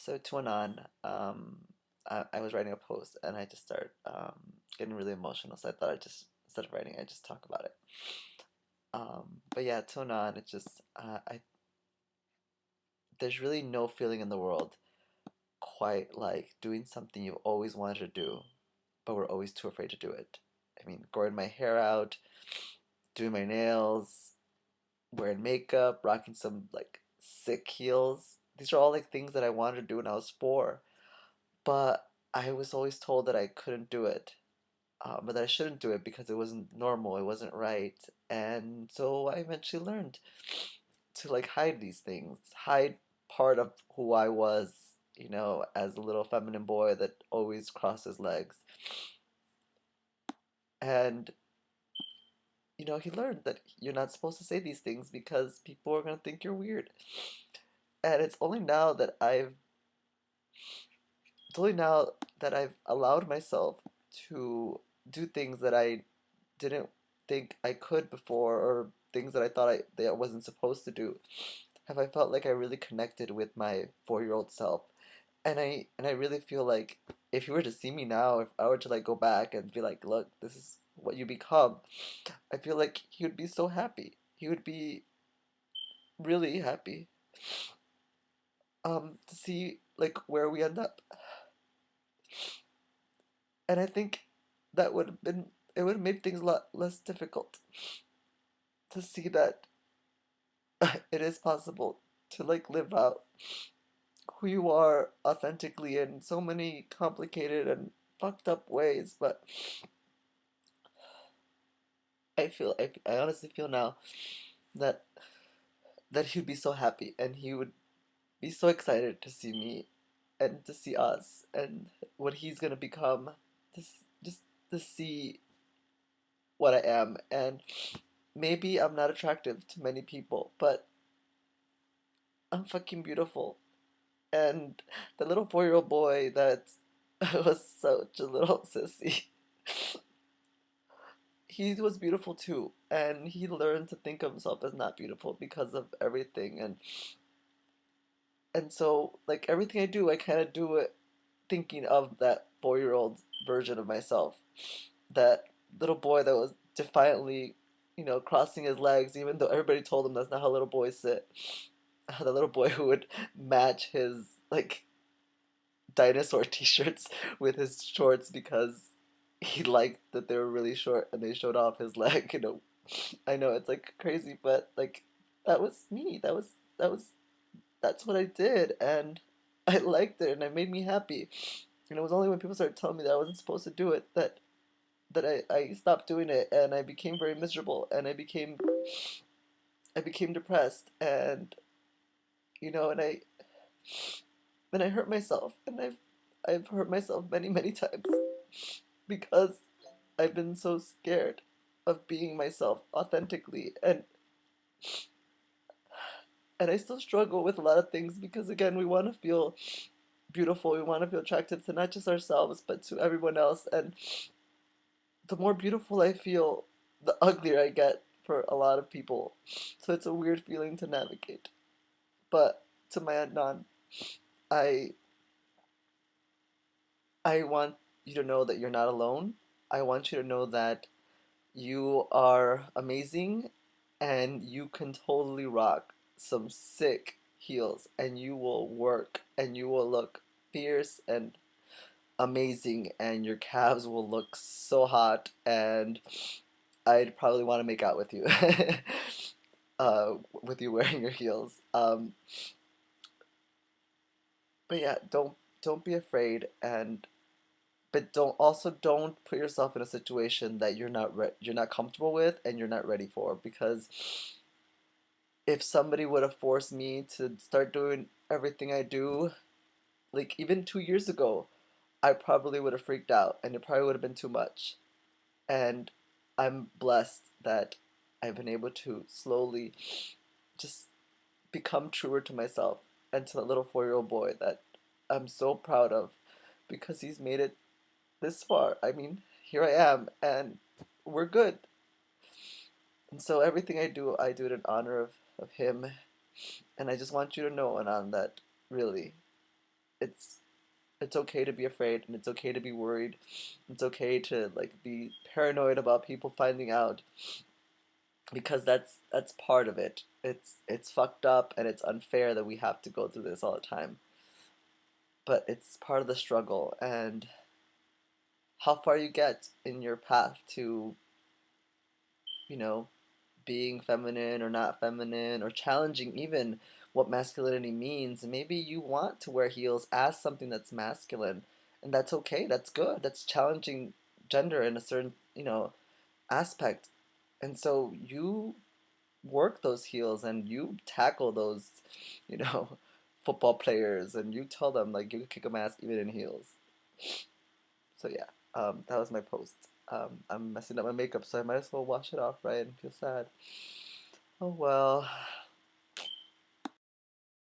So to Anon, I was writing a post and I just started getting really emotional. So I thought I'd just, instead of writing, I'd just talk about it. But yeah, to Anon, it's just, there's really no feeling in the world quite like doing something you've always wanted to do, but we're always too afraid to do it. I mean, growing my hair out, doing my nails, wearing makeup, rocking some like sick heels. These are all like things that I wanted to do when I was 4, but I was always told that I couldn't do it, but that I shouldn't do it because it wasn't normal, it wasn't right. And so I eventually learned to like hide these things, hide part of who I was, as a little feminine boy that always crossed his legs. And he learned that you're not supposed to say these things because people are going to think you're weird. And it's only now that I've allowed myself to do things that I didn't think I could before, or things that I thought that I wasn't supposed to do, have I felt like I really connected with my 4-year-old self. And I really feel like if you were to see me now, if I were to like go back and be like, look, this is what you become, I feel like he would be so happy. He would be really happy to see like where we end up. And I think that would have been it would have made things a lot less difficult to see that it is possible to like live out who you are authentically in so many complicated and fucked up ways. But I honestly feel now that he'd be so happy and he would be so excited to see me and to see us and what he's gonna become, just to see what I am. And maybe I'm not attractive to many people, but I'm fucking beautiful. And the little 4-year-old boy that was such a little sissy, he was beautiful too. And he learned to think of himself as not beautiful because of everything. And so, like, everything I do, I kind of do it thinking of that 4-year-old version of myself. That little boy that was defiantly, crossing his legs, even though everybody told him that's not how little boys sit. The little boy who would match his, like, dinosaur t-shirts with his shorts because he liked that they were really short and they showed off his leg. I know it's like crazy, but like that was me. That's what I did, and I liked it, and it made me happy. And it was only when people started telling me that I wasn't supposed to do it that I stopped doing it, and I became very miserable, and I became depressed, and and I hurt myself, and I've hurt myself many many times because I've been so scared of being myself authentically, and I still struggle with a lot of things because again we want to feel beautiful, we want to feel attractive to not just ourselves but to everyone else. And the more beautiful I feel, the uglier I get for a lot of people. So it's a weird feeling to navigate. But to my Adnan, I I want you to know that you're not alone. I want you to know that you are amazing and you can totally rock some sick heels and you will work and you will look fierce and amazing and your calves will look so hot and I'd probably want to make out with you with you wearing your heels. But yeah, don't be afraid, and but don't put yourself in a situation that you're not comfortable with and you're not ready for, because if somebody would have forced me to start doing everything I do, like even 2 years ago, I probably would have freaked out and it probably would have been too much. And I'm blessed that I've been able to slowly just become truer to myself and to the little 4-year-old boy that I'm so proud of because he's made it this far. I mean, here I am and we're good. And so everything I do it in honor of him. And I just want you to know, Anand, that really, it's it's okay to be afraid, and it's okay to be worried. It's okay to like be paranoid about people finding out, because that's part of it. It's fucked up and it's unfair that we have to go through this all the time. But it's part of the struggle, and how far you get in your path to, you know, being feminine or not feminine, or challenging even what masculinity means. And maybe you want to wear heels as something that's masculine, and that's okay. That's good. That's challenging gender in a certain, aspect. And so you work those heels and you tackle those, you know, football players, and you tell them like you can kick a ass even in heels. So yeah, that was my post. I'm messing up my makeup, so I might as well wash it off, right, and feel sad. Oh well.